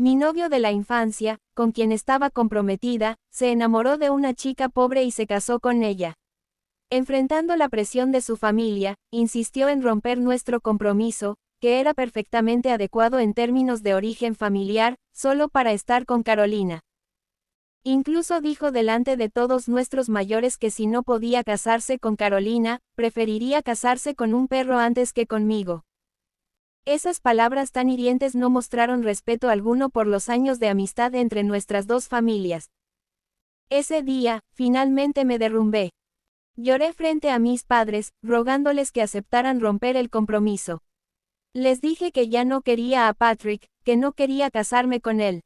Mi novio de la infancia, con quien estaba comprometida, se enamoró de una chica pobre y se casó con ella. Enfrentando la presión de su familia, insistió en romper nuestro compromiso, que era perfectamente adecuado en términos de origen familiar, solo para estar con Carolina. Incluso dijo delante de todos nuestros mayores que si no podía casarse con Carolina, preferiría casarse con un perro antes que conmigo. Esas palabras tan hirientes no mostraron respeto alguno por los años de amistad entre nuestras dos familias. Ese día, finalmente me derrumbé. Lloré frente a mis padres, rogándoles que aceptaran romper el compromiso. Les dije que ya no quería a Patrick, que no quería casarme con él.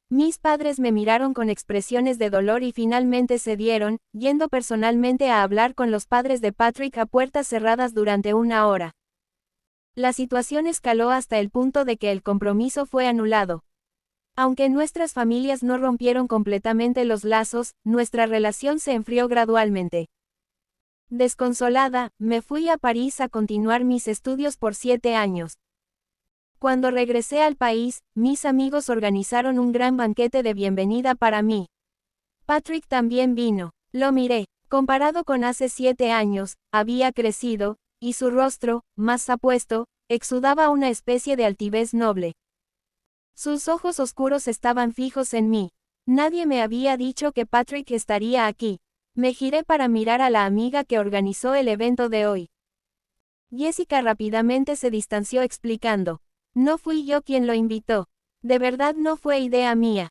Mis padres me miraron con expresiones de dolor y finalmente cedieron, yendo personalmente a hablar con los padres de Patrick a puertas cerradas durante una hora. La situación escaló hasta el punto de que el compromiso fue anulado. Aunque nuestras familias no rompieron completamente los lazos, nuestra relación se enfrió gradualmente. Desconsolada, me fui a París a continuar mis estudios por 7 años. Cuando regresé al país, mis amigos organizaron un gran banquete de bienvenida para mí. Patrick también vino. Lo miré. Comparado con hace 7 años, había crecido, y su rostro, más apuesto, exudaba una especie de altivez noble. Sus ojos oscuros estaban fijos en mí. Nadie me había dicho que Patrick estaría aquí. Me giré para mirar a la amiga que organizó el evento de hoy. Jessica rápidamente se distanció explicando: no fui yo quien lo invitó. De verdad no fue idea mía.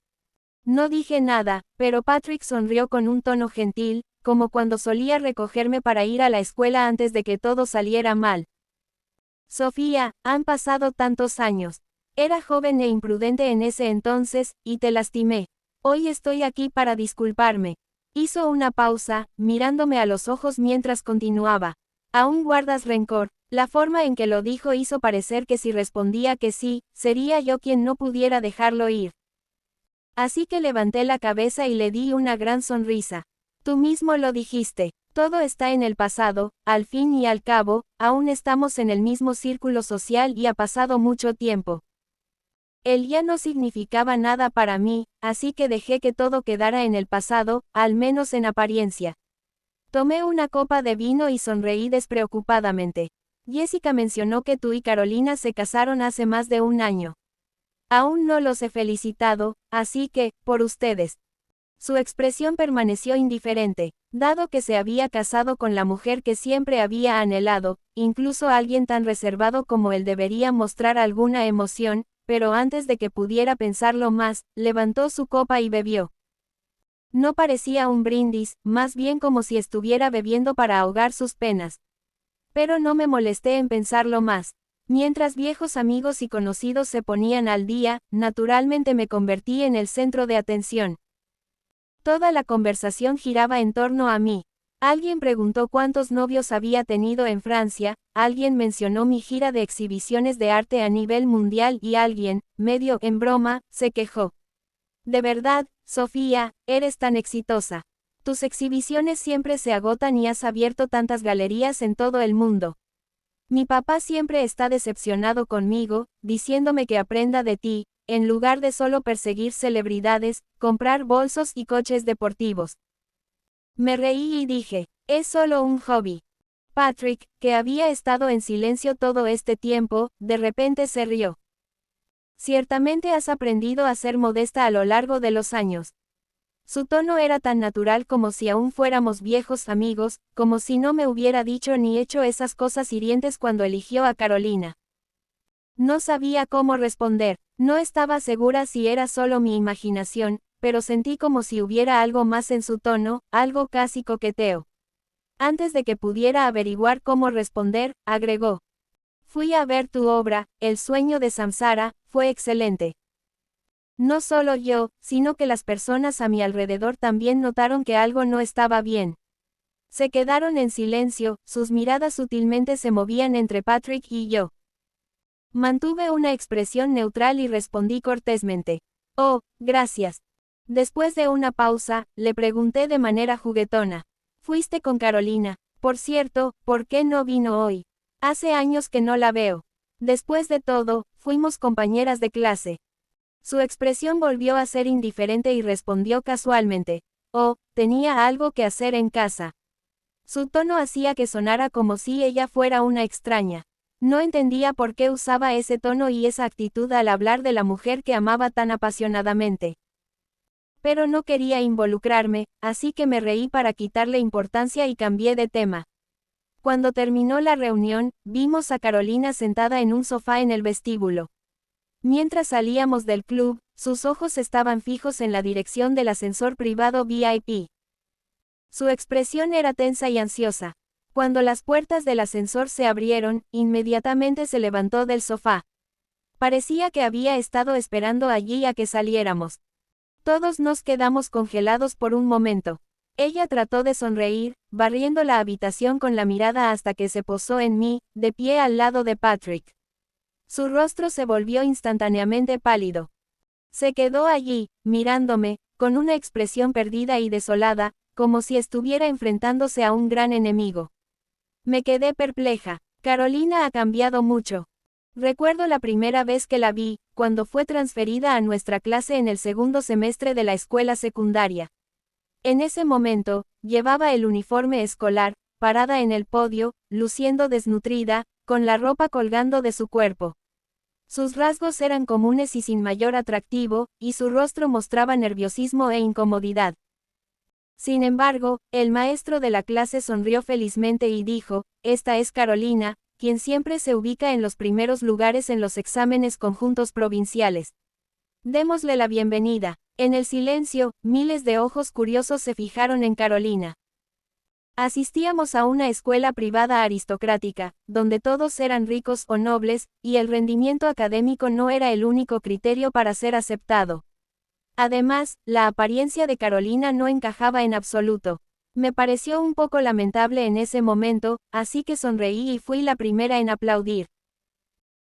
No dije nada, pero Patrick sonrió con un tono gentil, como cuando solía recogerme para ir a la escuela antes de que todo saliera mal. Sofía, han pasado tantos años. Era joven e imprudente en ese entonces, y te lastimé. Hoy estoy aquí para disculparme. Hizo una pausa, mirándome a los ojos mientras continuaba. ¿Aún guardas rencor? La forma en que lo dijo hizo parecer que si respondía que sí, sería yo quien no pudiera dejarlo ir. Así que levanté la cabeza y le di una gran sonrisa. Tú mismo lo dijiste. Todo está en el pasado, al fin y al cabo, aún estamos en el mismo círculo social y ha pasado mucho tiempo. Él ya no significaba nada para mí, así que dejé que todo quedara en el pasado, al menos en apariencia. Tomé una copa de vino y sonreí despreocupadamente. Jessica mencionó que tú y Carolina se casaron hace más de un año. Aún no los he felicitado, así que, por ustedes. Su expresión permaneció indiferente, dado que se había casado con la mujer que siempre había anhelado, incluso alguien tan reservado como él debería mostrar alguna emoción, pero antes de que pudiera pensarlo más, levantó su copa y bebió. No parecía un brindis, más bien como si estuviera bebiendo para ahogar sus penas. Pero no me molesté en pensarlo más. Mientras viejos amigos y conocidos se ponían al día, naturalmente me convertí en el centro de atención. Toda la conversación giraba en torno a mí. Alguien preguntó cuántos novios había tenido en Francia, alguien mencionó mi gira de exhibiciones de arte a nivel mundial y alguien, medio en broma, se quejó. De verdad, Sofía, eres tan exitosa. Tus exhibiciones siempre se agotan y has abierto tantas galerías en todo el mundo. Mi papá siempre está decepcionado conmigo, diciéndome que aprenda de ti, en lugar de solo perseguir celebridades, comprar bolsos y coches deportivos. Me reí y dije, es solo un hobby. Patrick, que había estado en silencio todo este tiempo, de repente se rió. Ciertamente has aprendido a ser modesta a lo largo de los años. Su tono era tan natural como si aún fuéramos viejos amigos, como si no me hubiera dicho ni hecho esas cosas hirientes cuando eligió a Carolina. No sabía cómo responder, no estaba segura si era solo mi imaginación, pero sentí como si hubiera algo más en su tono, algo casi coqueteo. Antes de que pudiera averiguar cómo responder, agregó. Fui a ver tu obra, El sueño de Samsara, fue excelente. No solo yo, sino que las personas a mi alrededor también notaron que algo no estaba bien. Se quedaron en silencio, sus miradas sutilmente se movían entre Patrick y yo. Mantuve una expresión neutral y respondí cortésmente. Oh, gracias. Después de una pausa, le pregunté de manera juguetona. Fuiste con Carolina. Por cierto, ¿por qué no vino hoy? Hace años que no la veo. Después de todo, fuimos compañeras de clase. Su expresión volvió a ser indiferente y respondió casualmente. Oh, tenía algo que hacer en casa. Su tono hacía que sonara como si ella fuera una extraña. No entendía por qué usaba ese tono y esa actitud al hablar de la mujer que amaba tan apasionadamente. Pero no quería involucrarme, así que me reí para quitarle importancia y cambié de tema. Cuando terminó la reunión, vimos a Carolina sentada en un sofá en el vestíbulo. Mientras salíamos del club, sus ojos estaban fijos en la dirección del ascensor privado VIP. Su expresión era tensa y ansiosa. Cuando las puertas del ascensor se abrieron, inmediatamente se levantó del sofá. Parecía que había estado esperando allí a que saliéramos. Todos nos quedamos congelados por un momento. Ella trató de sonreír, barriendo la habitación con la mirada hasta que se posó en mí, de pie al lado de Patrick. Su rostro se volvió instantáneamente pálido. Se quedó allí, mirándome, con una expresión perdida y desolada, como si estuviera enfrentándose a un gran enemigo. Me quedé perpleja. Carolina ha cambiado mucho. Recuerdo la primera vez que la vi, cuando fue transferida a nuestra clase en el segundo semestre de la escuela secundaria. En ese momento, llevaba el uniforme escolar, parada en el podio, luciendo desnutrida, con la ropa colgando de su cuerpo. Sus rasgos eran comunes y sin mayor atractivo, y su rostro mostraba nerviosismo e incomodidad. Sin embargo, el maestro de la clase sonrió felizmente y dijo, «Esta es Carolina, quien siempre se ubica en los primeros lugares en los exámenes conjuntos provinciales. Démosle la bienvenida». En el silencio, miles de ojos curiosos se fijaron en Carolina. Asistíamos a una escuela privada aristocrática, donde todos eran ricos o nobles, y el rendimiento académico no era el único criterio para ser aceptado. Además, la apariencia de Carolina no encajaba en absoluto. Me pareció un poco lamentable en ese momento, así que sonreí y fui la primera en aplaudir.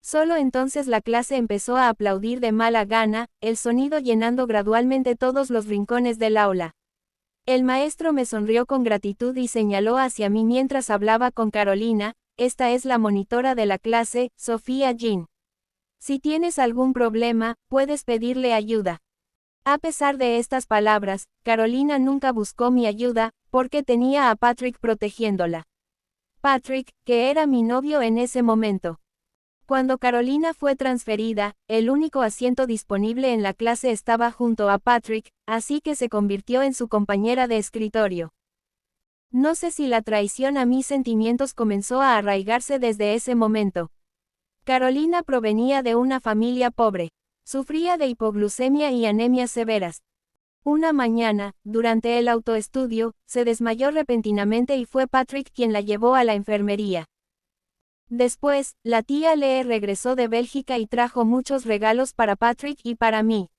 Solo entonces la clase empezó a aplaudir de mala gana, el sonido llenando gradualmente todos los rincones del aula. El maestro me sonrió con gratitud y señaló hacia mí mientras hablaba con Carolina, «Esta es la monitora de la clase, Sofía Jean. Si tienes algún problema, puedes pedirle ayuda». A pesar de estas palabras, Carolina nunca buscó mi ayuda, porque tenía a Patrick protegiéndola. Patrick, que era mi novio en ese momento. Cuando Carolina fue transferida, el único asiento disponible en la clase estaba junto a Patrick, así que se convirtió en su compañera de escritorio. No sé si la traición a mis sentimientos comenzó a arraigarse desde ese momento. Carolina provenía de una familia pobre. Sufría de hipoglucemia y anemias severas. Una mañana, durante el autoestudio, se desmayó repentinamente y fue Patrick quien la llevó a la enfermería. Después, la tía Lee regresó de Bélgica y trajo muchos regalos para Patrick y para mí.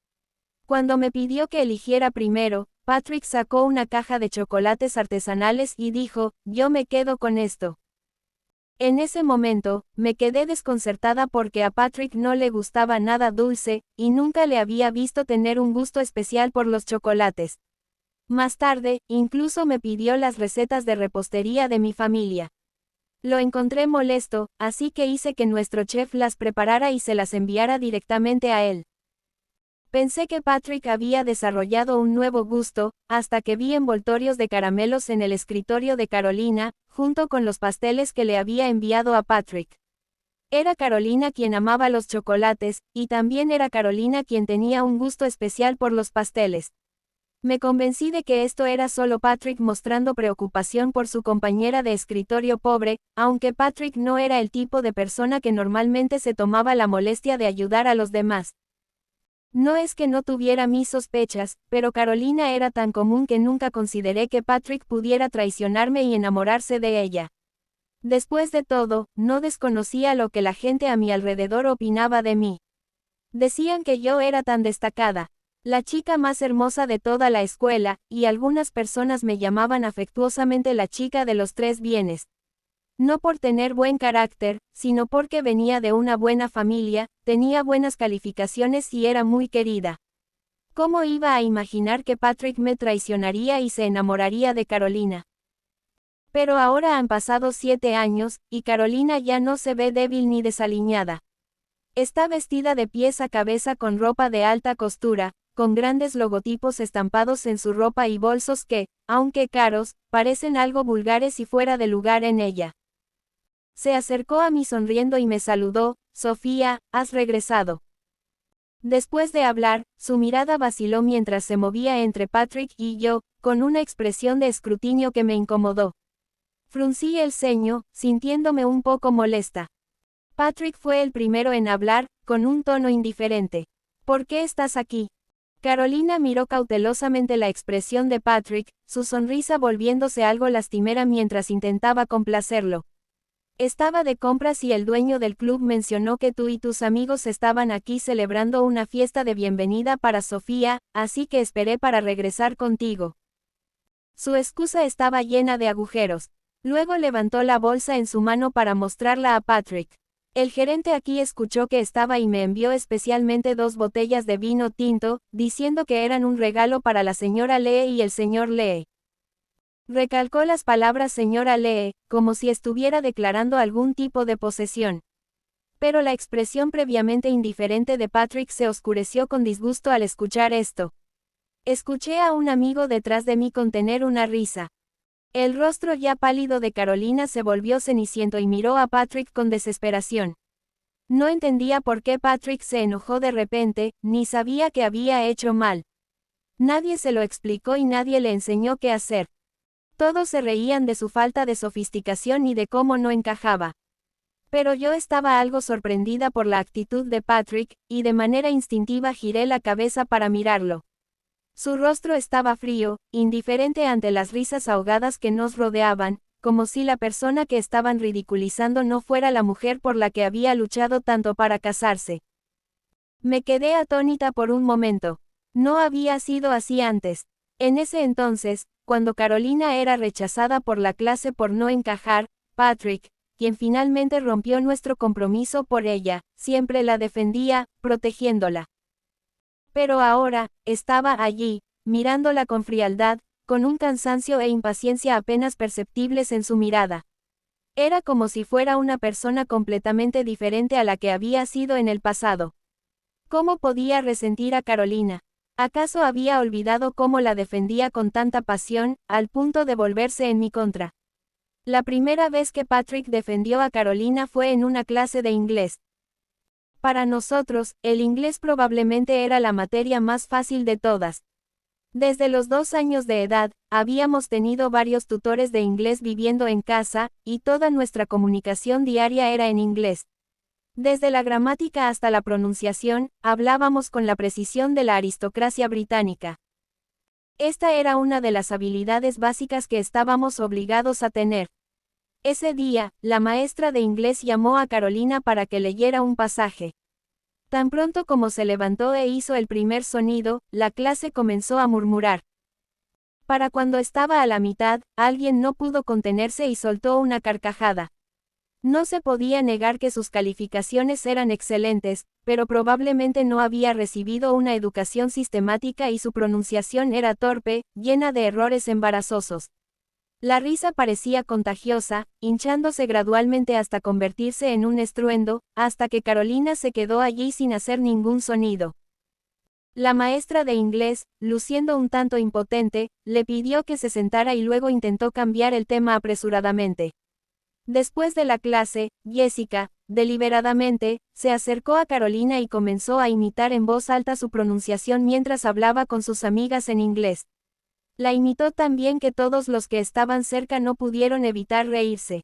Cuando me pidió que eligiera primero, Patrick sacó una caja de chocolates artesanales y dijo, «Yo me quedo con esto». En ese momento, me quedé desconcertada porque a Patrick no le gustaba nada dulce, y nunca le había visto tener un gusto especial por los chocolates. Más tarde, incluso me pidió las recetas de repostería de mi familia. Lo encontré molesto, así que hice que nuestro chef las preparara y se las enviara directamente a él. Pensé que Patrick había desarrollado un nuevo gusto, hasta que vi envoltorios de caramelos en el escritorio de Carolina, junto con los pasteles que le había enviado a Patrick. Era Carolina quien amaba los chocolates, y también era Carolina quien tenía un gusto especial por los pasteles. Me convencí de que esto era solo Patrick mostrando preocupación por su compañera de escritorio pobre, aunque Patrick no era el tipo de persona que normalmente se tomaba la molestia de ayudar a los demás. No es que no tuviera mis sospechas, pero Carolina era tan común que nunca consideré que Patrick pudiera traicionarme y enamorarse de ella. Después de todo, no desconocía lo que la gente a mi alrededor opinaba de mí. Decían que yo era tan destacada, la chica más hermosa de toda la escuela, y algunas personas me llamaban afectuosamente la chica de los 3 bienes. No por tener buen carácter, sino porque venía de una buena familia, tenía buenas calificaciones y era muy querida. ¿Cómo iba a imaginar que Patrick me traicionaría y se enamoraría de Carolina? Pero ahora han pasado 7 años, y Carolina ya no se ve débil ni desaliñada. Está vestida de pies a cabeza con ropa de alta costura, con grandes logotipos estampados en su ropa y bolsos que, aunque caros, parecen algo vulgares y fuera de lugar en ella. Se acercó a mí sonriendo y me saludó: Sofía, has regresado. Después de hablar, su mirada vaciló mientras se movía entre Patrick y yo, con una expresión de escrutinio que me incomodó. Fruncí el ceño, sintiéndome un poco molesta. Patrick fue el primero en hablar, con un tono indiferente. ¿Por qué estás aquí? Carolina miró cautelosamente la expresión de Patrick, su sonrisa volviéndose algo lastimera mientras intentaba complacerlo. Estaba de compras y el dueño del club mencionó que tú y tus amigos estaban aquí celebrando una fiesta de bienvenida para Sofía, así que esperé para regresar contigo. Su excusa estaba llena de agujeros. Luego levantó la bolsa en su mano para mostrarla a Patrick. El gerente aquí escuchó que estaba y me envió especialmente 2 botellas de vino tinto, diciendo que eran un regalo para la señora Lee y el señor Lee. Recalcó las palabras señora Lee, como si estuviera declarando algún tipo de posesión. Pero la expresión previamente indiferente de Patrick se oscureció con disgusto al escuchar esto. Escuché a un amigo detrás de mí contener una risa. El rostro ya pálido de Carolina se volvió ceniciento y miró a Patrick con desesperación. No entendía por qué Patrick se enojó de repente, ni sabía que había hecho mal. Nadie se lo explicó y nadie le enseñó qué hacer. Todos se reían de su falta de sofisticación y de cómo no encajaba. Pero yo estaba algo sorprendida por la actitud de Patrick, y de manera instintiva giré la cabeza para mirarlo. Su rostro estaba frío, indiferente ante las risas ahogadas que nos rodeaban, como si la persona que estaban ridiculizando no fuera la mujer por la que había luchado tanto para casarse. Me quedé atónita por un momento. No había sido así antes. En ese entonces, cuando Carolina era rechazada por la clase por no encajar, Patrick, quien finalmente rompió nuestro compromiso por ella, siempre la defendía, protegiéndola. Pero ahora, estaba allí, mirándola con frialdad, con un cansancio e impaciencia apenas perceptibles en su mirada. Era como si fuera una persona completamente diferente a la que había sido en el pasado. ¿Cómo podía resentir a Carolina? ¿Acaso había olvidado cómo la defendía con tanta pasión, al punto de volverse en mi contra? La primera vez que Patrick defendió a Carolina fue en una clase de inglés. Para nosotros, el inglés probablemente era la materia más fácil de todas. Desde los 2 años de edad, habíamos tenido varios tutores de inglés viviendo en casa, y toda nuestra comunicación diaria era en inglés. Desde la gramática hasta la pronunciación, hablábamos con la precisión de la aristocracia británica. Esta era una de las habilidades básicas que estábamos obligados a tener. Ese día, la maestra de inglés llamó a Carolina para que leyera un pasaje. Tan pronto como se levantó e hizo el primer sonido, la clase comenzó a murmurar. Para cuando estaba a la mitad, alguien no pudo contenerse y soltó una carcajada. No se podía negar que sus calificaciones eran excelentes, pero probablemente no había recibido una educación sistemática y su pronunciación era torpe, llena de errores embarazosos. La risa parecía contagiosa, hinchándose gradualmente hasta convertirse en un estruendo, hasta que Carolina se quedó allí sin hacer ningún sonido. La maestra de inglés, luciendo un tanto impotente, le pidió que se sentara y luego intentó cambiar el tema apresuradamente. Después de la clase, Jessica, deliberadamente, se acercó a Carolina y comenzó a imitar en voz alta su pronunciación mientras hablaba con sus amigas en inglés. La imitó tan bien que todos los que estaban cerca no pudieron evitar reírse.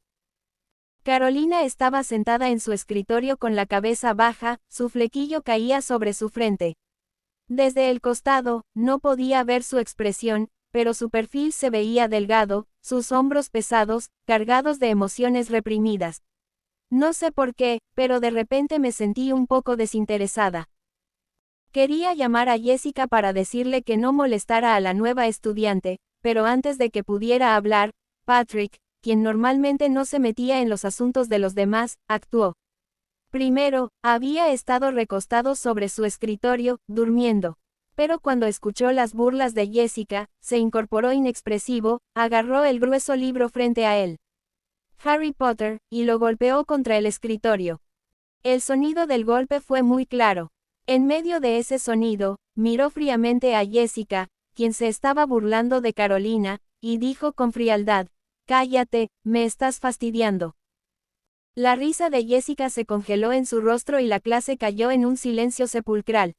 Carolina estaba sentada en su escritorio con la cabeza baja, su flequillo caía sobre su frente. Desde el costado, no podía ver su expresión, pero su perfil se veía delgado, sus hombros pesados, cargados de emociones reprimidas. No sé por qué, pero de repente me sentí un poco desinteresada. Quería llamar a Jessica para decirle que no molestara a la nueva estudiante, pero antes de que pudiera hablar, Patrick, quien normalmente no se metía en los asuntos de los demás, actuó. Primero, había estado recostado sobre su escritorio, durmiendo. Pero cuando escuchó las burlas de Jessica, se incorporó inexpresivo, agarró el grueso libro frente a él. Harry Potter, y lo golpeó contra el escritorio. El sonido del golpe fue muy claro. En medio de ese sonido, miró fríamente a Jessica, quien se estaba burlando de Carolina, y dijo con frialdad, «Cállate, me estás fastidiando». La risa de Jessica se congeló en su rostro y la clase cayó en un silencio sepulcral.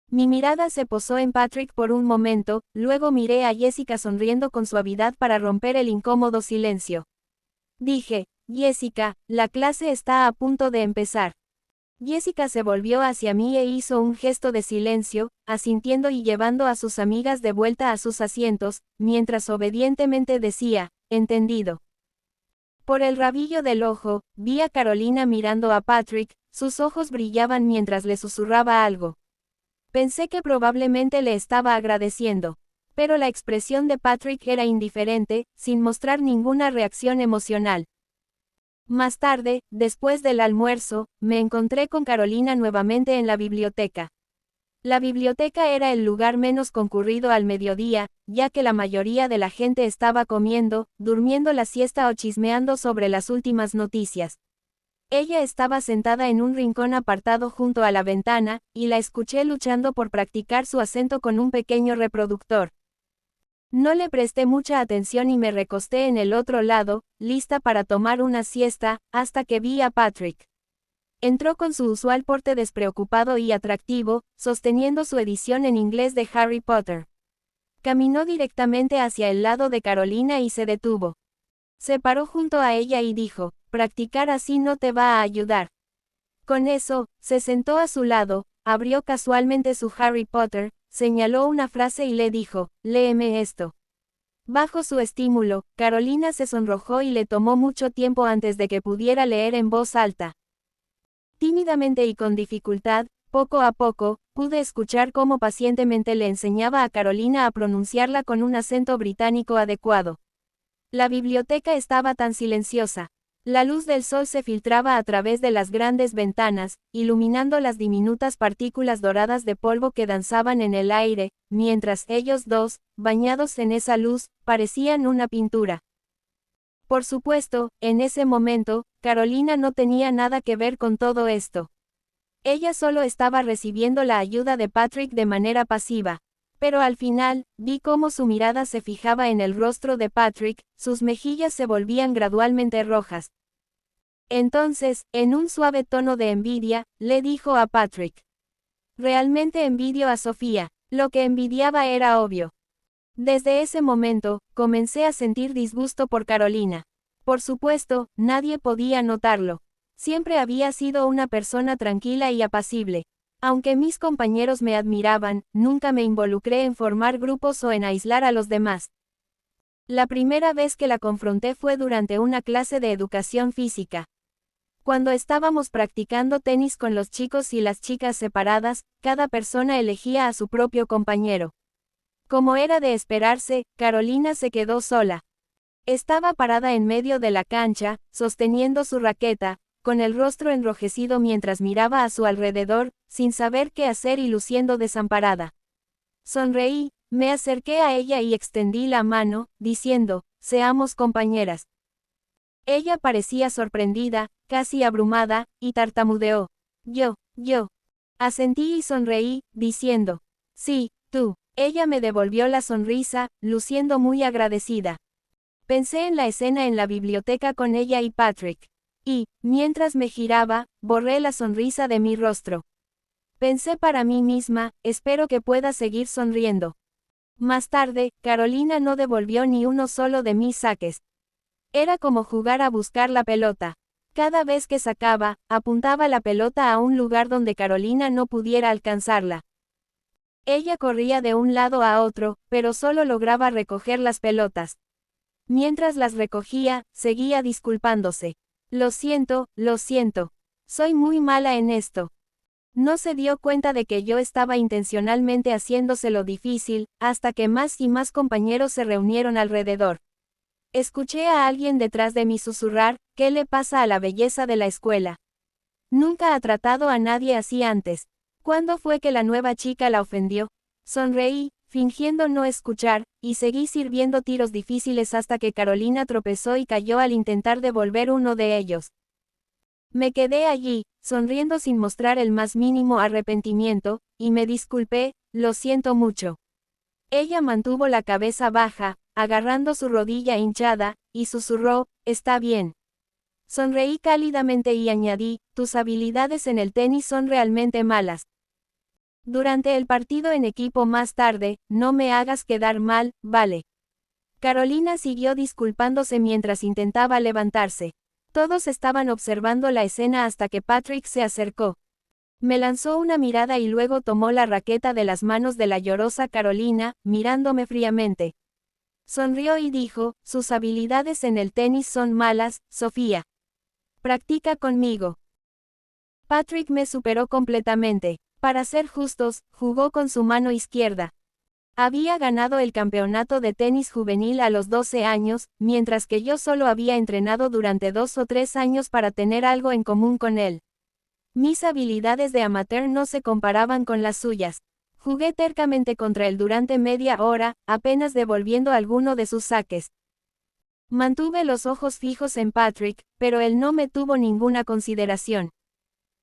Mi mirada se posó en Patrick por un momento, luego miré a Jessica sonriendo con suavidad para romper el incómodo silencio. Dije, «Jessica, la clase está a punto de empezar». Jessica se volvió hacia mí e hizo un gesto de silencio, asintiendo y llevando a sus amigas de vuelta a sus asientos, mientras obedientemente decía, «Entendido». Por el rabillo del ojo, vi a Carolina mirando a Patrick, sus ojos brillaban mientras le susurraba algo. Pensé que probablemente le estaba agradeciendo. Pero la expresión de Patrick era indiferente, sin mostrar ninguna reacción emocional. Más tarde, después del almuerzo, me encontré con Carolina nuevamente en la biblioteca. La biblioteca era el lugar menos concurrido al mediodía, ya que la mayoría de la gente estaba comiendo, durmiendo la siesta o chismeando sobre las últimas noticias. Ella estaba sentada en un rincón apartado junto a la ventana, y la escuché luchando por practicar su acento con un pequeño reproductor. No le presté mucha atención y me recosté en el otro lado, lista para tomar una siesta, hasta que vi a Patrick. Entró con su usual porte despreocupado y atractivo, sosteniendo su edición en inglés de Harry Potter. Caminó directamente hacia el lado de Carolina y se detuvo. Se paró junto a ella y dijo, «Practicar así no te va a ayudar». Con eso, se sentó a su lado, abrió casualmente su Harry Potter, señaló una frase y le dijo, «Léeme esto». Bajo su estímulo, Carolina se sonrojó y le tomó mucho tiempo antes de que pudiera leer en voz alta. Tímidamente y con dificultad, poco a poco, pude escuchar cómo pacientemente le enseñaba a Carolina a pronunciarla con un acento británico adecuado. La biblioteca estaba tan silenciosa. La luz del sol se filtraba a través de las grandes ventanas, iluminando las diminutas partículas doradas de polvo que danzaban en el aire, mientras ellos dos, bañados en esa luz, parecían una pintura. Por supuesto, en ese momento, Carolina no tenía nada que ver con todo esto. Ella solo estaba recibiendo la ayuda de Patrick de manera pasiva. Pero al final, vi cómo su mirada se fijaba en el rostro de Patrick, sus mejillas se volvían gradualmente rojas. Entonces, en un suave tono de envidia, le dijo a Patrick. Realmente envidio a Sofía, lo que envidiaba era obvio. Desde ese momento, comencé a sentir disgusto por Carolina. Por supuesto, nadie podía notarlo. Siempre había sido una persona tranquila y apacible. Aunque mis compañeros me admiraban, nunca me involucré en formar grupos o en aislar a los demás. La primera vez que la confronté fue durante una clase de educación física. Cuando estábamos practicando tenis con los chicos y las chicas separadas, cada persona elegía a su propio compañero. Como era de esperarse, Carolina se quedó sola. Estaba parada en medio de la cancha, sosteniendo su raqueta, con el rostro enrojecido mientras miraba a su alrededor, sin saber qué hacer y luciendo desamparada. Sonreí, me acerqué a ella y extendí la mano, diciendo, «Seamos compañeras». Ella parecía sorprendida, casi abrumada, y tartamudeó. Yo. Asentí y sonreí, diciendo, «Sí, tú». Ella me devolvió la sonrisa, luciendo muy agradecida. Pensé en la escena en la biblioteca con ella y Patrick. Y, mientras me giraba, borré la sonrisa de mi rostro. Pensé para mí misma, espero que pueda seguir sonriendo. Más tarde, Carolina no devolvió ni uno solo de mis saques. Era como jugar a buscar la pelota. Cada vez que sacaba, apuntaba la pelota a un lugar donde Carolina no pudiera alcanzarla. Ella corría de un lado a otro, pero solo lograba recoger las pelotas. Mientras las recogía, seguía disculpándose. Lo siento, soy muy mala en esto. No se dio cuenta de que yo estaba intencionalmente haciéndoselo difícil, hasta que más y más compañeros se reunieron alrededor. Escuché a alguien detrás de mí susurrar, ¿qué le pasa a la belleza de la escuela? Nunca ha tratado a nadie así antes. ¿Cuándo fue que la nueva chica la ofendió? Sonreí, fingiendo no escuchar, y seguí sirviendo tiros difíciles hasta que Carolina tropezó y cayó al intentar devolver uno de ellos. Me quedé allí, sonriendo sin mostrar el más mínimo arrepentimiento, y me disculpé, lo siento mucho. Ella mantuvo la cabeza baja, agarrando su rodilla hinchada, y susurró, está bien. Sonreí cálidamente y añadí, tus habilidades en el tenis son realmente malas. Durante el partido en equipo más tarde, no me hagas quedar mal, ¿vale? Carolina siguió disculpándose mientras intentaba levantarse. Todos estaban observando la escena hasta que Patrick se acercó. Me lanzó una mirada y luego tomó la raqueta de las manos de la llorosa Carolina, mirándome fríamente. Sonrió y dijo, sus habilidades en el tenis son malas, Sofía. Practica conmigo. Patrick me superó completamente. Para ser justos, jugó con su mano izquierda. Había ganado el campeonato de tenis juvenil a los 12 años, mientras que yo solo había entrenado durante 2 o 3 años para tener algo en común con él. Mis habilidades de amateur no se comparaban con las suyas. Jugué tercamente contra él durante media hora, apenas devolviendo alguno de sus saques. Mantuve los ojos fijos en Patrick, pero él no me tuvo ninguna consideración.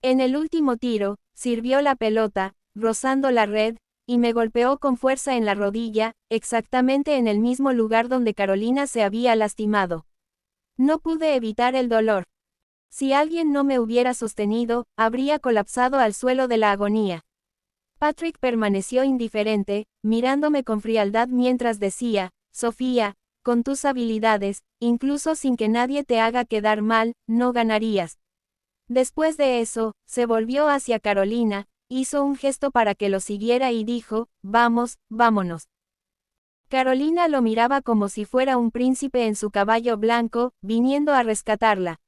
En el último tiro, sirvió la pelota, rozando la red, y me golpeó con fuerza en la rodilla, exactamente en el mismo lugar donde Carolina se había lastimado. No pude evitar el dolor. Si alguien no me hubiera sostenido, habría colapsado al suelo de la agonía. Patrick permaneció indiferente, mirándome con frialdad mientras decía, Sofía, con tus habilidades, incluso sin que nadie te haga quedar mal, no ganarías. Después de eso, se volvió hacia Carolina, hizo un gesto para que lo siguiera y dijo, vamos, vámonos. Carolina lo miraba como si fuera un príncipe en su caballo blanco, viniendo a rescatarla.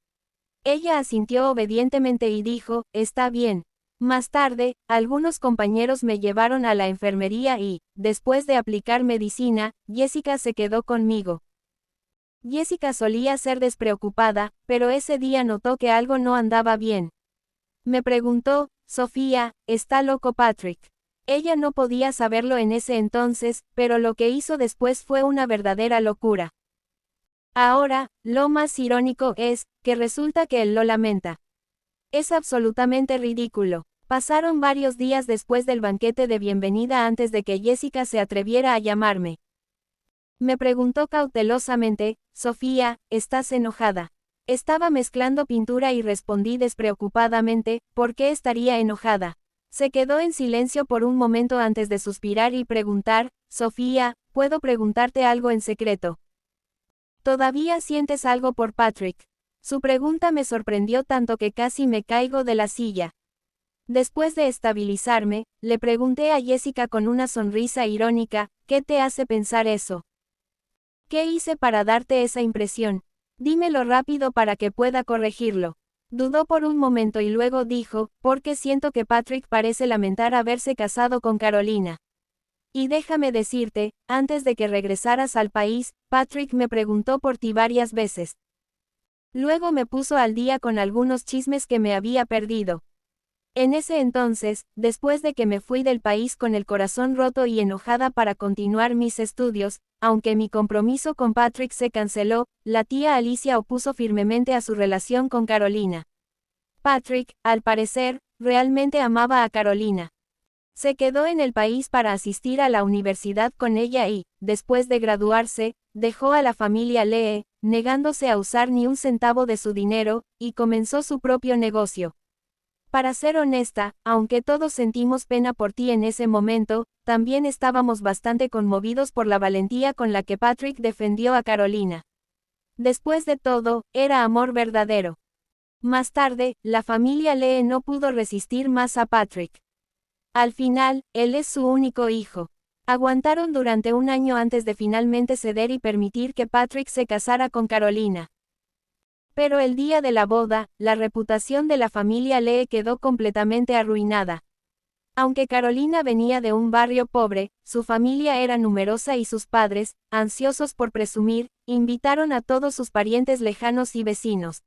Ella asintió obedientemente y dijo, está bien. Más tarde, algunos compañeros me llevaron a la enfermería y, después de aplicar medicina, Jessica se quedó conmigo. Jessica solía ser despreocupada, pero ese día notó que algo no andaba bien. Me preguntó, Sofía, ¿está loco Patrick? Ella no podía saberlo en ese entonces, pero lo que hizo después fue una verdadera locura. Ahora, lo más irónico es, que resulta que él lo lamenta. Es absolutamente ridículo. Pasaron varios días después del banquete de bienvenida antes de que Jessica se atreviera a llamarme. Me preguntó cautelosamente, Sofía, ¿estás enojada? Estaba mezclando pintura y respondí despreocupadamente, ¿por qué estaría enojada? Se quedó en silencio por un momento antes de suspirar y preguntar, Sofía, ¿puedo preguntarte algo en secreto? ¿Todavía sientes algo por Patrick? Su pregunta me sorprendió tanto que casi me caigo de la silla. Después de estabilizarme, le pregunté a Jessica con una sonrisa irónica, ¿qué te hace pensar eso? ¿Qué hice para darte esa impresión? Dímelo rápido para que pueda corregirlo. Dudó por un momento y luego dijo, porque siento que Patrick parece lamentar haberse casado con Carolina. Y déjame decirte, antes de que regresaras al país, Patrick me preguntó por ti varias veces. Luego me puso al día con algunos chismes que me había perdido. En ese entonces, después de que me fui del país con el corazón roto y enojada para continuar mis estudios, aunque mi compromiso con Patrick se canceló, la tía Alicia opuso firmemente a su relación con Carolina. Patrick, al parecer, realmente amaba a Carolina. Se quedó en el país para asistir a la universidad con ella y, después de graduarse, dejó a la familia Lee, negándose a usar ni un centavo de su dinero, y comenzó su propio negocio. Para ser honesta, aunque todos sentimos pena por ti en ese momento, también estábamos bastante conmovidos por la valentía con la que Patrick defendió a Carolina. Después de todo, era amor verdadero. Más tarde, la familia Lee no pudo resistir más a Patrick. Al final, él es su único hijo. Aguantaron durante un año antes de finalmente ceder y permitir que Patrick se casara con Carolina. Pero el día de la boda, la reputación de la familia Lee quedó completamente arruinada. Aunque Carolina venía de un barrio pobre, su familia era numerosa y sus padres, ansiosos por presumir, invitaron a todos sus parientes lejanos y vecinos.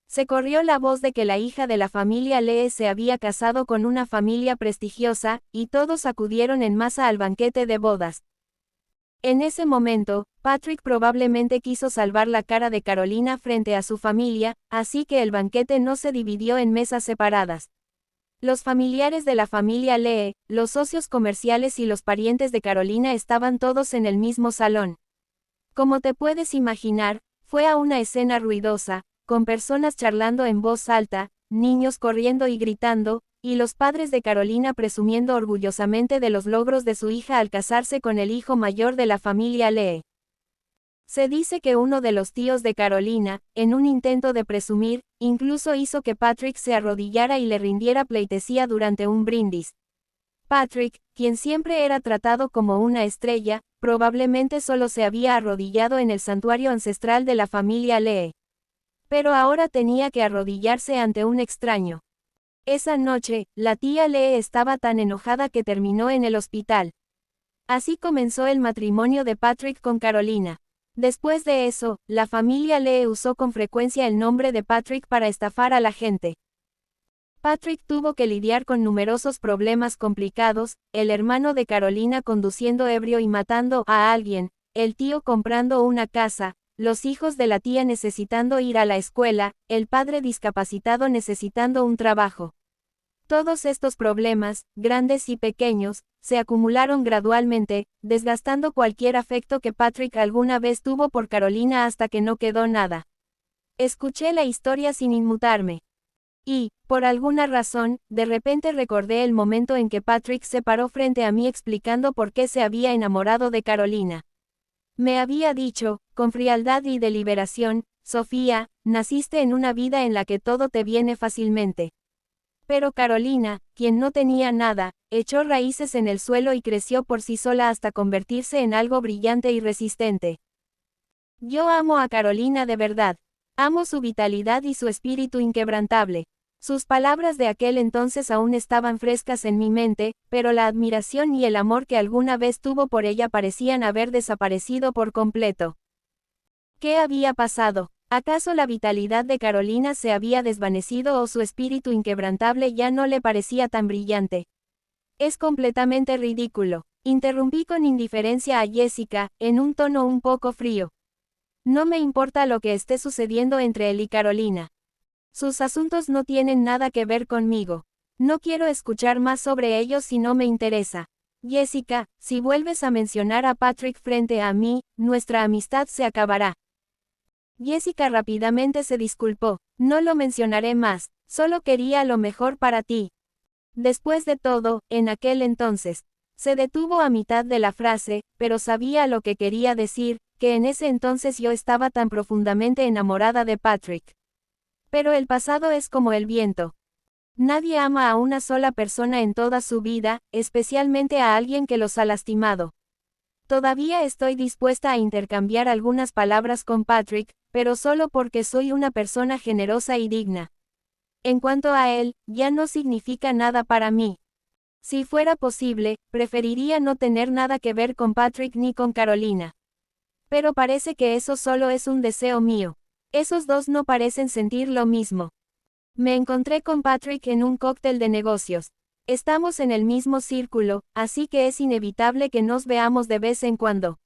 Se corrió la voz de que la hija de la familia Lee se había casado con una familia prestigiosa, y todos acudieron en masa al banquete de bodas. En ese momento, Patrick probablemente quiso salvar la cara de Carolina frente a su familia, así que el banquete no se dividió en mesas separadas. Los familiares de la familia Lee, los socios comerciales y los parientes de Carolina estaban todos en el mismo salón. Como te puedes imaginar, fue a una escena ruidosa, con personas charlando en voz alta, niños corriendo y gritando, y los padres de Carolina presumiendo orgullosamente de los logros de su hija al casarse con el hijo mayor de la familia Lee. Se dice que uno de los tíos de Carolina, en un intento de presumir, incluso hizo que Patrick se arrodillara y le rindiera pleitesía durante un brindis. Patrick, quien siempre era tratado como una estrella, probablemente solo se había arrodillado en el santuario ancestral de la familia Lee. Pero ahora tenía que arrodillarse ante un extraño. Esa noche, la tía Lee estaba tan enojada que terminó en el hospital. Así comenzó el matrimonio de Patrick con Carolina. Después de eso, la familia Lee usó con frecuencia el nombre de Patrick para estafar a la gente. Patrick tuvo que lidiar con numerosos problemas complicados, el hermano de Carolina conduciendo ebrio y matando a alguien, el tío comprando una casa, los hijos de la tía necesitando ir a la escuela, el padre discapacitado necesitando un trabajo. Todos estos problemas, grandes y pequeños, se acumularon gradualmente, desgastando cualquier afecto que Patrick alguna vez tuvo por Carolina hasta que no quedó nada. Escuché la historia sin inmutarme. Y, por alguna razón, de repente recordé el momento en que Patrick se paró frente a mí explicando por qué se había enamorado de Carolina. Me había dicho, con frialdad y deliberación, Sofía, naciste en una vida en la que todo te viene fácilmente. Pero Carolina, quien no tenía nada, echó raíces en el suelo y creció por sí sola hasta convertirse en algo brillante y resistente. Yo amo a Carolina de verdad. Amo su vitalidad y su espíritu inquebrantable. Sus palabras de aquel entonces aún estaban frescas en mi mente, pero la admiración y el amor que alguna vez tuvo por ella parecían haber desaparecido por completo. ¿Qué había pasado? ¿Acaso la vitalidad de Carolina se había desvanecido o su espíritu inquebrantable ya no le parecía tan brillante? Es completamente ridículo. Interrumpí con indiferencia a Jessica, en un tono un poco frío. No me importa lo que esté sucediendo entre él y Carolina. Sus asuntos no tienen nada que ver conmigo. No quiero escuchar más sobre ellos si no me interesa. Jessica, si vuelves a mencionar a Patrick frente a mí, nuestra amistad se acabará. Jessica rápidamente se disculpó. No lo mencionaré más, solo quería lo mejor para ti. Después de todo, en aquel entonces, se detuvo a mitad de la frase, pero sabía lo que quería decir, que en ese entonces yo estaba tan profundamente enamorada de Patrick. Pero el pasado es como el viento. Nadie ama a una sola persona en toda su vida, especialmente a alguien que los ha lastimado. Todavía estoy dispuesta a intercambiar algunas palabras con Patrick, pero solo porque soy una persona generosa y digna. En cuanto a él, ya no significa nada para mí. Si fuera posible, preferiría no tener nada que ver con Patrick ni con Carolina. Pero parece que eso solo es un deseo mío. Esos dos no parecen sentir lo mismo. Me encontré con Patrick en un cóctel de negocios. Estamos en el mismo círculo, así que es inevitable que nos veamos de vez en cuando.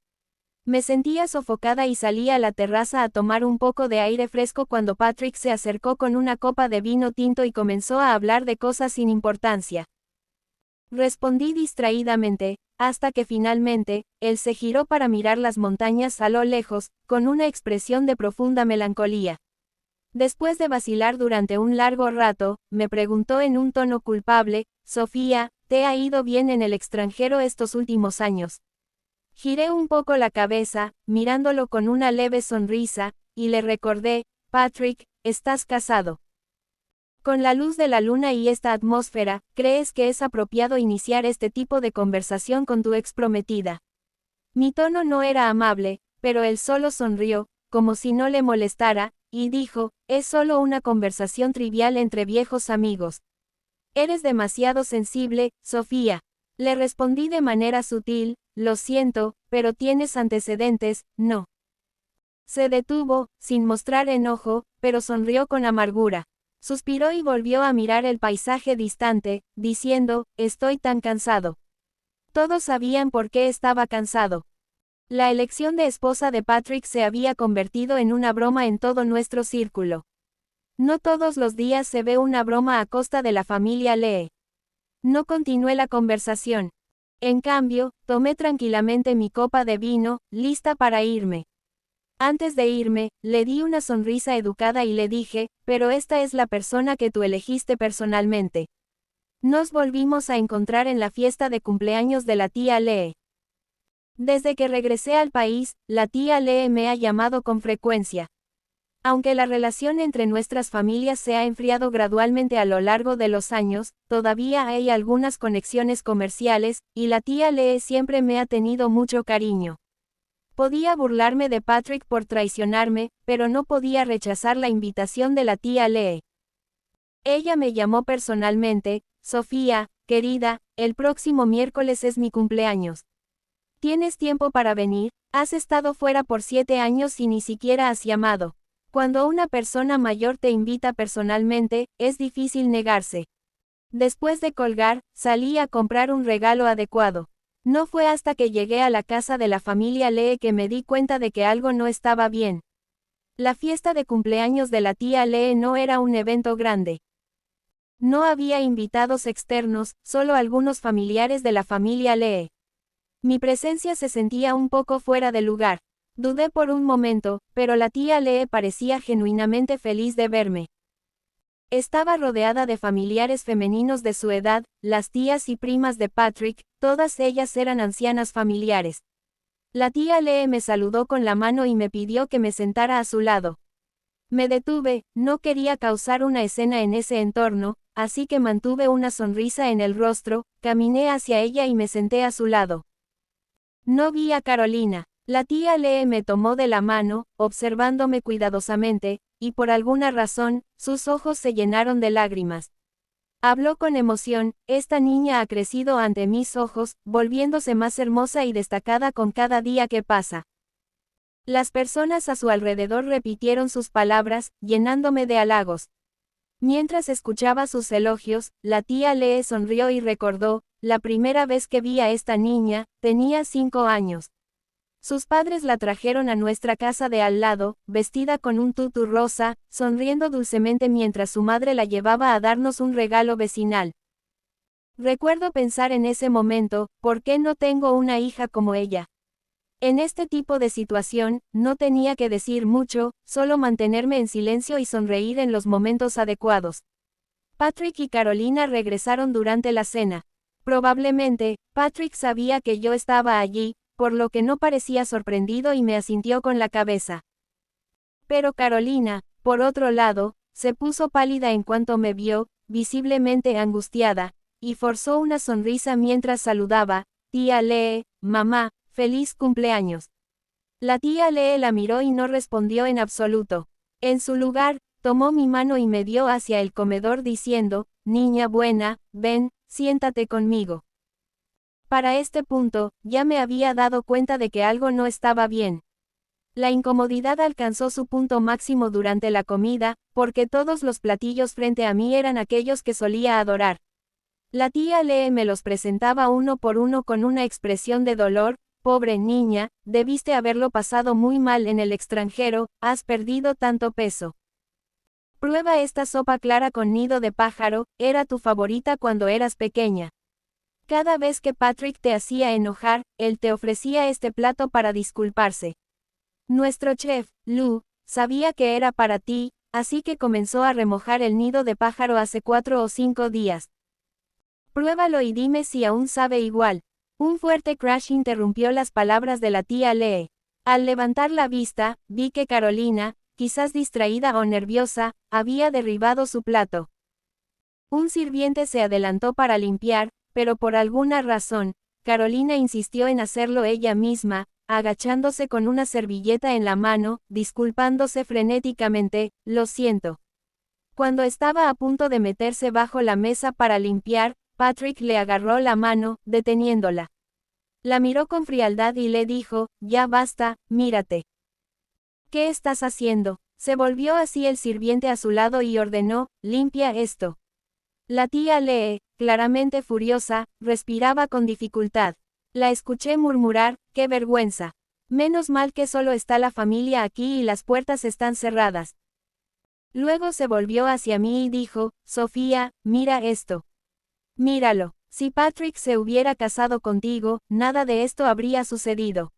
Me sentía sofocada y salí a la terraza a tomar un poco de aire fresco cuando Patrick se acercó con una copa de vino tinto y comenzó a hablar de cosas sin importancia. Respondí distraídamente, hasta que finalmente, él se giró para mirar las montañas a lo lejos, con una expresión de profunda melancolía. Después de vacilar durante un largo rato, me preguntó en un tono culpable, Sofía, ¿te ha ido bien en el extranjero estos últimos años? Giré un poco la cabeza, mirándolo con una leve sonrisa, y le recordé, Patrick, estás casado. Con la luz de la luna y esta atmósfera, ¿crees que es apropiado iniciar este tipo de conversación con tu ex prometida? Mi tono no era amable, pero él solo sonrió, como si no le molestara, y dijo, es solo una conversación trivial entre viejos amigos. Eres demasiado sensible, Sofía. Le respondí de manera sutil, lo siento, pero tienes antecedentes, ¿no? Se detuvo, sin mostrar enojo, pero sonrió con amargura. Suspiró y volvió a mirar el paisaje distante, diciendo, estoy tan cansado. Todos sabían por qué estaba cansado. La elección de esposa de Patrick se había convertido en una broma en todo nuestro círculo. No todos los días se ve una broma a costa de la familia Lee. No continué la conversación. En cambio, tomé tranquilamente mi copa de vino, lista para irme. Antes de irme, le di una sonrisa educada y le dije, pero esta es la persona que tú elegiste personalmente. Nos volvimos a encontrar en la fiesta de cumpleaños de la tía Lee. Desde que regresé al país, la tía Lee me ha llamado con frecuencia. Aunque la relación entre nuestras familias se ha enfriado gradualmente a lo largo de los años, todavía hay algunas conexiones comerciales, y la tía Lee siempre me ha tenido mucho cariño. Podía burlarme de Patrick por traicionarme, pero no podía rechazar la invitación de la tía Lee. Ella me llamó personalmente, Sofía, querida, el próximo miércoles es mi cumpleaños. ¿Tienes tiempo para venir? Has estado fuera por 7 años y ni siquiera has llamado. Cuando una persona mayor te invita personalmente, es difícil negarse. Después de colgar, salí a comprar un regalo adecuado. No fue hasta que llegué a la casa de la familia Lee que me di cuenta de que algo no estaba bien. La fiesta de cumpleaños de la tía Lee no era un evento grande. No había invitados externos, solo algunos familiares de la familia Lee. Mi presencia se sentía un poco fuera de lugar. Dudé por un momento, pero la tía Lee parecía genuinamente feliz de verme. Estaba rodeada de familiares femeninos de su edad, las tías y primas de Patrick, todas ellas eran ancianas familiares. La tía Lee me saludó con la mano y me pidió que me sentara a su lado. Me detuve, no quería causar una escena en ese entorno, así que mantuve una sonrisa en el rostro, caminé hacia ella y me senté a su lado. No vi a Carolina. La tía Lee me tomó de la mano, observándome cuidadosamente, y por alguna razón, sus ojos se llenaron de lágrimas. Habló con emoción, esta niña ha crecido ante mis ojos, volviéndose más hermosa y destacada con cada día que pasa. Las personas a su alrededor repitieron sus palabras, llenándome de halagos. Mientras escuchaba sus elogios, la tía Lee sonrió y recordó, la primera vez que vi a esta niña, tenía 5 años. Sus padres la trajeron a nuestra casa de al lado, vestida con un tutú rosa, sonriendo dulcemente mientras su madre la llevaba a darnos un regalo vecinal. Recuerdo pensar en ese momento, ¿por qué no tengo una hija como ella? En este tipo de situación, no tenía que decir mucho, solo mantenerme en silencio y sonreír en los momentos adecuados. Patrick y Carolina regresaron durante la cena. Probablemente, Patrick sabía que yo estaba allí, por lo que no parecía sorprendido y me asintió con la cabeza. Pero Carolina, por otro lado, se puso pálida en cuanto me vio, visiblemente angustiada, y forzó una sonrisa mientras saludaba, tía Lee, mamá, feliz cumpleaños. La tía Lee la miró y no respondió en absoluto. En su lugar, tomó mi mano y me dio hacia el comedor diciendo, niña buena, ven, siéntate conmigo. Para este punto, ya me había dado cuenta de que algo no estaba bien. La incomodidad alcanzó su punto máximo durante la comida, porque todos los platillos frente a mí eran aquellos que solía adorar. La tía Lee me los presentaba uno por uno con una expresión de dolor, pobre niña, debiste haberlo pasado muy mal en el extranjero, has perdido tanto peso. Prueba esta sopa clara con nido de pájaro, era tu favorita cuando eras pequeña. Cada vez que Patrick te hacía enojar, él te ofrecía este plato para disculparse. Nuestro chef, Lou, sabía que era para ti, así que comenzó a remojar el nido de pájaro hace 4 o 5 días. Pruébalo y dime si aún sabe igual. Un fuerte crash interrumpió las palabras de la tía Lee. Al levantar la vista, vi que Carolina, quizás distraída o nerviosa, había derribado su plato. Un sirviente se adelantó para limpiar, pero por alguna razón, Carolina insistió en hacerlo ella misma, agachándose con una servilleta en la mano, disculpándose frenéticamente, lo siento. Cuando estaba a punto de meterse bajo la mesa para limpiar, Patrick le agarró la mano, deteniéndola. La miró con frialdad y le dijo, ya basta, mírate. ¿Qué estás haciendo? Se volvió así el sirviente a su lado y ordenó, limpia esto. La tía Lee, claramente furiosa, respiraba con dificultad. La escuché murmurar, ¡qué vergüenza! Menos mal que solo está la familia aquí y las puertas están cerradas. Luego se volvió hacia mí y dijo, Sofía, mira esto. Míralo. Si Patrick se hubiera casado contigo, nada de esto habría sucedido.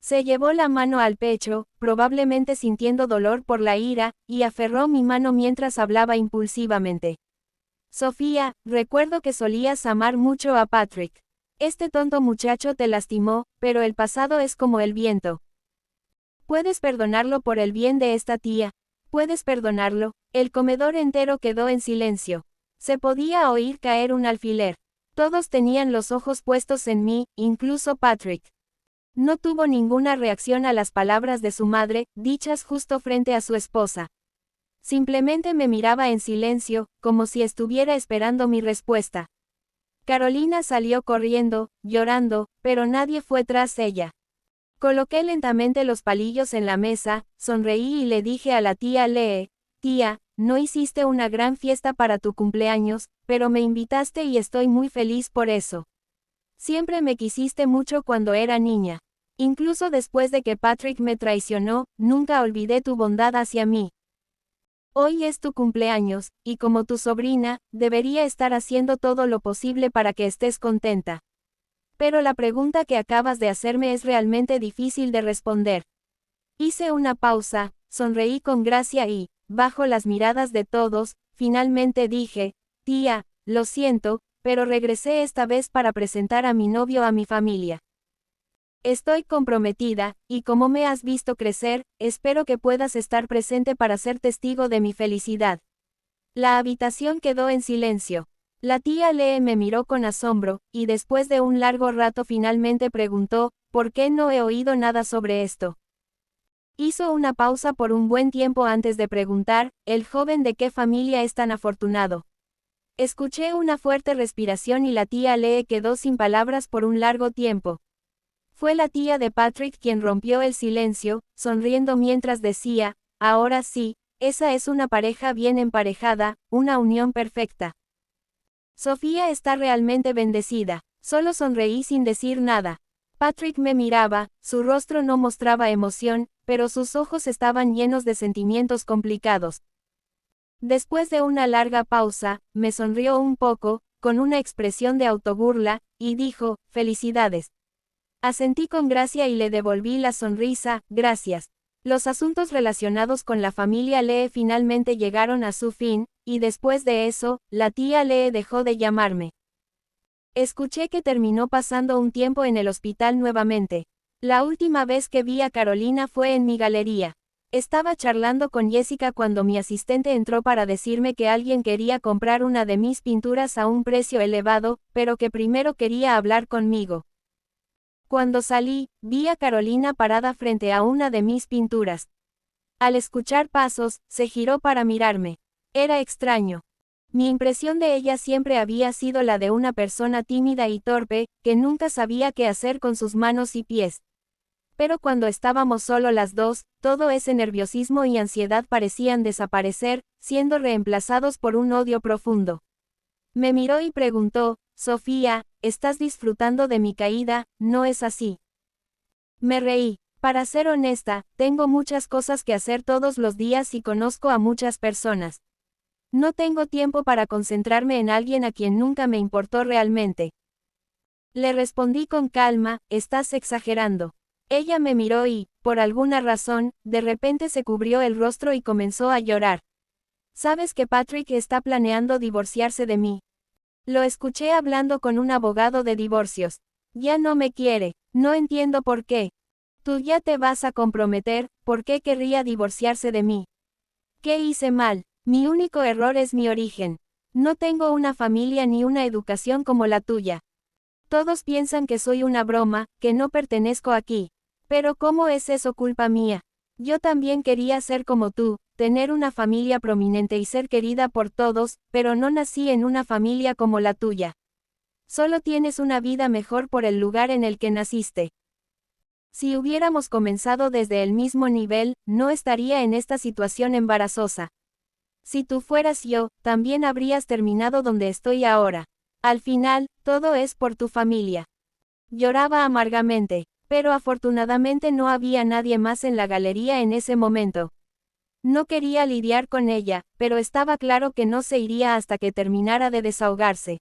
Se llevó la mano al pecho, probablemente sintiendo dolor por la ira, y aferró mi mano mientras hablaba impulsivamente. Sofía, recuerdo que solías amar mucho a Patrick. Este tonto muchacho te lastimó, pero el pasado es como el viento. Puedes perdonarlo por el bien de esta tía. Puedes perdonarlo. El comedor entero quedó en silencio. Se podía oír caer un alfiler. Todos tenían los ojos puestos en mí, incluso Patrick. No tuvo ninguna reacción a las palabras de su madre, dichas justo frente a su esposa. Simplemente me miraba en silencio, como si estuviera esperando mi respuesta. Carolina salió corriendo, llorando, pero nadie fue tras ella. Coloqué lentamente los palillos en la mesa, sonreí y le dije a la tía Lee, tía, no hiciste una gran fiesta para tu cumpleaños, pero me invitaste y estoy muy feliz por eso. Siempre me quisiste mucho cuando era niña. Incluso después de que Patrick me traicionó, nunca olvidé tu bondad hacia mí. Hoy es tu cumpleaños, y como tu sobrina, debería estar haciendo todo lo posible para que estés contenta. Pero la pregunta que acabas de hacerme es realmente difícil de responder. Hice una pausa, sonreí con gracia y, bajo las miradas de todos, finalmente dije, tía, lo siento, pero regresé esta vez para presentar a mi novio a mi familia. Estoy comprometida, y como me has visto crecer, espero que puedas estar presente para ser testigo de mi felicidad. La habitación quedó en silencio. La tía Lee me miró con asombro, y después de un largo rato finalmente preguntó, ¿por qué no he oído nada sobre esto? Hizo una pausa por un buen tiempo antes de preguntar, ¿el joven de qué familia es tan afortunado? Escuché una fuerte respiración y la tía Lee quedó sin palabras por un largo tiempo. Fue la tía de Patrick quien rompió el silencio, sonriendo mientras decía, ahora sí, esa es una pareja bien emparejada, una unión perfecta. Sofía está realmente bendecida. Solo sonreí sin decir nada. Patrick me miraba, su rostro no mostraba emoción, pero sus ojos estaban llenos de sentimientos complicados. Después de una larga pausa, me sonrió un poco, con una expresión de autoburla, y dijo, felicidades. Asentí con gracia y le devolví la sonrisa, gracias. Los asuntos relacionados con la familia Lee finalmente llegaron a su fin, y después de eso, la tía Lee dejó de llamarme. Escuché que terminó pasando un tiempo en el hospital nuevamente. La última vez que vi a Carolina fue en mi galería. Estaba charlando con Jessica cuando mi asistente entró para decirme que alguien quería comprar una de mis pinturas a un precio elevado, pero que primero quería hablar conmigo. Cuando salí, vi a Carolina parada frente a una de mis pinturas. Al escuchar pasos, se giró para mirarme. Era extraño. Mi impresión de ella siempre había sido la de una persona tímida y torpe, que nunca sabía qué hacer con sus manos y pies. Pero cuando estábamos solo las dos, todo ese nerviosismo y ansiedad parecían desaparecer, siendo reemplazados por un odio profundo. Me miró y preguntó, Sofía, ¿estás disfrutando de mi caída? ¿No es así? Me reí. Para ser honesta, tengo muchas cosas que hacer todos los días y conozco a muchas personas. No tengo tiempo para concentrarme en alguien a quien nunca me importó realmente. Le respondí con calma, estás exagerando. Ella me miró y, por alguna razón, de repente se cubrió el rostro y comenzó a llorar. ¿Sabes que Patrick está planeando divorciarse de mí? Lo escuché hablando con un abogado de divorcios. Ya no me quiere, no entiendo por qué. Tú ya te vas a comprometer, ¿por qué querría divorciarse de mí? ¿Qué hice mal? Mi único error es mi origen. No tengo una familia ni una educación como la tuya. Todos piensan que soy una broma, que no pertenezco aquí. Pero ¿cómo es eso culpa mía? Yo también quería ser como tú, tener una familia prominente y ser querida por todos, pero no nací en una familia como la tuya. Solo tienes una vida mejor por el lugar en el que naciste. Si hubiéramos comenzado desde el mismo nivel, no estaría en esta situación embarazosa. Si tú fueras yo, también habrías terminado donde estoy ahora. Al final, todo es por tu familia. Lloraba amargamente. Pero afortunadamente no había nadie más en la galería en ese momento. No quería lidiar con ella, pero estaba claro que no se iría hasta que terminara de desahogarse.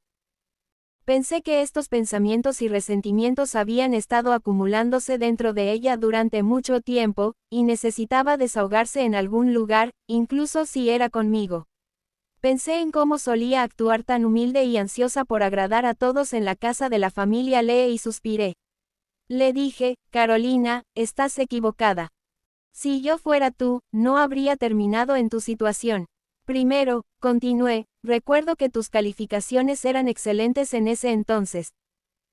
Pensé que estos pensamientos y resentimientos habían estado acumulándose dentro de ella durante mucho tiempo, y necesitaba desahogarse en algún lugar, incluso si era conmigo. Pensé en cómo solía actuar tan humilde y ansiosa por agradar a todos en la casa de la familia Lee y suspiré. Le dije, Carolina, estás equivocada. Si yo fuera tú, no habría terminado en tu situación. Primero, continué, recuerdo que tus calificaciones eran excelentes en ese entonces.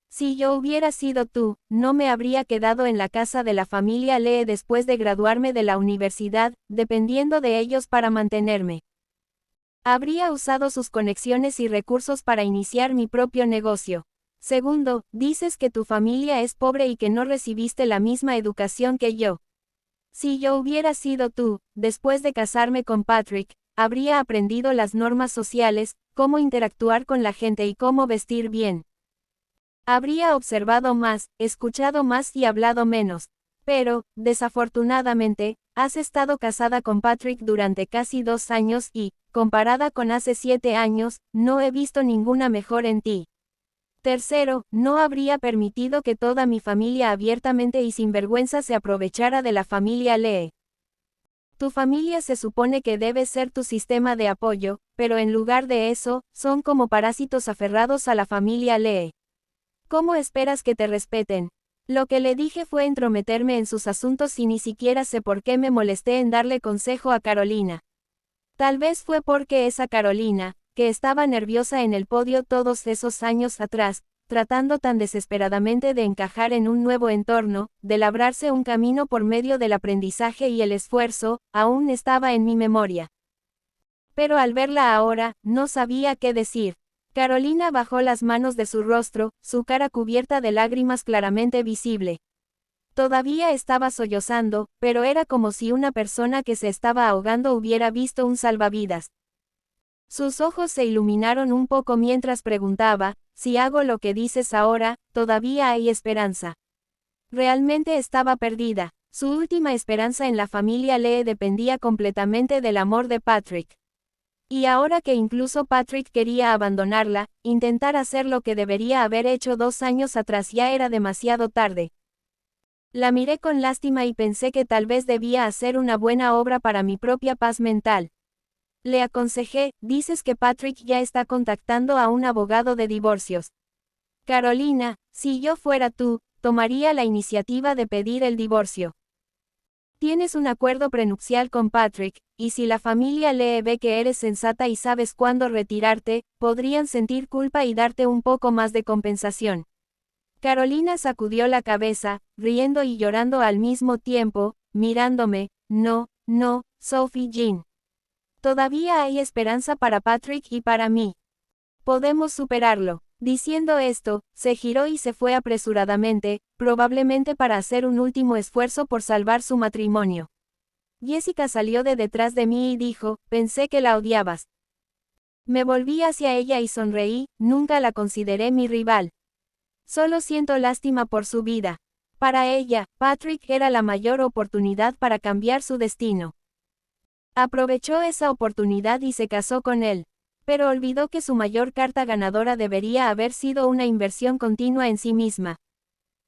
Si yo hubiera sido tú, no me habría quedado en la casa de la familia Lee después de graduarme de la universidad, dependiendo de ellos para mantenerme. Habría usado sus conexiones y recursos para iniciar mi propio negocio. Segundo, dices que tu familia es pobre y que no recibiste la misma educación que yo. Si yo hubiera sido tú, después de casarme con Patrick, habría aprendido las normas sociales, cómo interactuar con la gente y cómo vestir bien. Habría observado más, escuchado más y hablado menos. Pero, desafortunadamente, has estado casada con Patrick durante casi 2 años y, comparada con hace 7 años, no he visto ninguna mejor en ti. Tercero, no habría permitido que toda mi familia abiertamente y sin vergüenza se aprovechara de la familia Lee. Tu familia se supone que debe ser tu sistema de apoyo, pero en lugar de eso, son como parásitos aferrados a la familia Lee. ¿Cómo esperas que te respeten? Lo que le dije fue entrometerme en sus asuntos y ni siquiera sé por qué me molesté en darle consejo a Carolina. Tal vez fue porque esa Carolina, que estaba nerviosa en el podio todos esos años atrás, tratando tan desesperadamente de encajar en un nuevo entorno, de labrarse un camino por medio del aprendizaje y el esfuerzo, aún estaba en mi memoria. Pero al verla ahora, no sabía qué decir. Carolina bajó las manos de su rostro, su cara cubierta de lágrimas claramente visible. Todavía estaba sollozando, pero era como si una persona que se estaba ahogando hubiera visto un salvavidas. Sus ojos se iluminaron un poco mientras preguntaba, si hago lo que dices ahora, todavía hay esperanza. Realmente estaba perdida. Su última esperanza en la familia Lee dependía completamente del amor de Patrick. Y ahora que incluso Patrick quería abandonarla, intentar hacer lo que debería haber hecho 2 años atrás ya era demasiado tarde. La miré con lástima y pensé que tal vez debía hacer una buena obra para mi propia paz mental. Le aconsejé, dices que Patrick ya está contactando a un abogado de divorcios. Carolina, si yo fuera tú, tomaría la iniciativa de pedir el divorcio. Tienes un acuerdo prenupcial con Patrick, y si la familia Lee ve que eres sensata y sabes cuándo retirarte, podrían sentir culpa y darte un poco más de compensación. Carolina sacudió la cabeza, riendo y llorando al mismo tiempo, mirándome, no, Sophie Jean. Todavía hay esperanza para Patrick y para mí. Podemos superarlo. Diciendo esto, se giró y se fue apresuradamente, probablemente para hacer un último esfuerzo por salvar su matrimonio. Jessica salió de detrás de mí y dijo, pensé que la odiabas. Me volví hacia ella y sonreí, nunca la consideré mi rival. Solo siento lástima por su vida. Para ella, Patrick era la mayor oportunidad para cambiar su destino. Aprovechó esa oportunidad y se casó con él. Pero olvidó que su mayor carta ganadora debería haber sido una inversión continua en sí misma.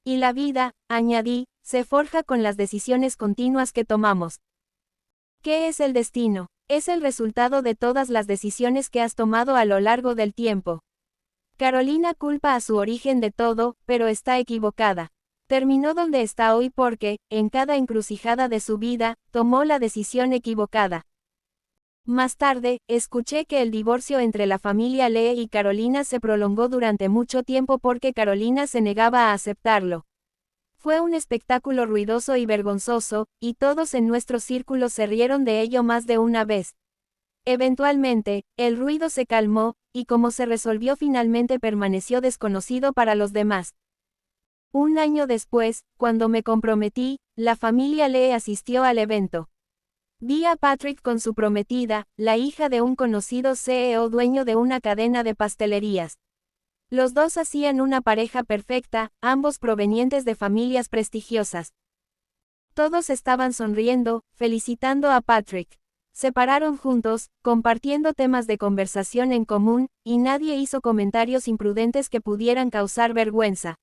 Y la vida, añadí, se forja con las decisiones continuas que tomamos. ¿Qué es el destino? Es el resultado de todas las decisiones que has tomado a lo largo del tiempo. Carolina culpa a su origen de todo, pero está equivocada. Terminó donde está hoy porque, en cada encrucijada de su vida, tomó la decisión equivocada. Más tarde, escuché que el divorcio entre la familia Lee y Carolina se prolongó durante mucho tiempo porque Carolina se negaba a aceptarlo. Fue un espectáculo ruidoso y vergonzoso, y todos en nuestro círculo se rieron de ello más de una vez. Eventualmente, el ruido se calmó, y como se resolvió finalmente permaneció desconocido para los demás. Un año después, cuando me comprometí, la familia Lee asistió al evento. Vi a Patrick con su prometida, la hija de un conocido CEO dueño de una cadena de pastelerías. Los dos hacían una pareja perfecta, ambos provenientes de familias prestigiosas. Todos estaban sonriendo, felicitando a Patrick. Se pararon juntos, compartiendo temas de conversación en común, y nadie hizo comentarios imprudentes que pudieran causar vergüenza.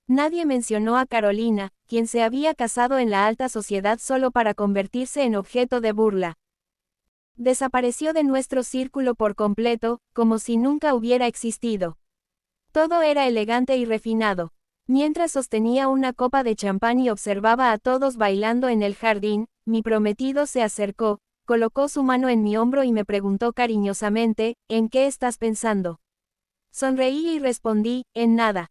Nadie mencionó a Carolina, quien se había casado en la alta sociedad solo para convertirse en objeto de burla. Desapareció de nuestro círculo por completo, como si nunca hubiera existido. Todo era elegante y refinado. Mientras sostenía una copa de champán y observaba a todos bailando en el jardín, mi prometido se acercó, colocó su mano en mi hombro y me preguntó cariñosamente, ¿en qué estás pensando? Sonreí y respondí, en nada.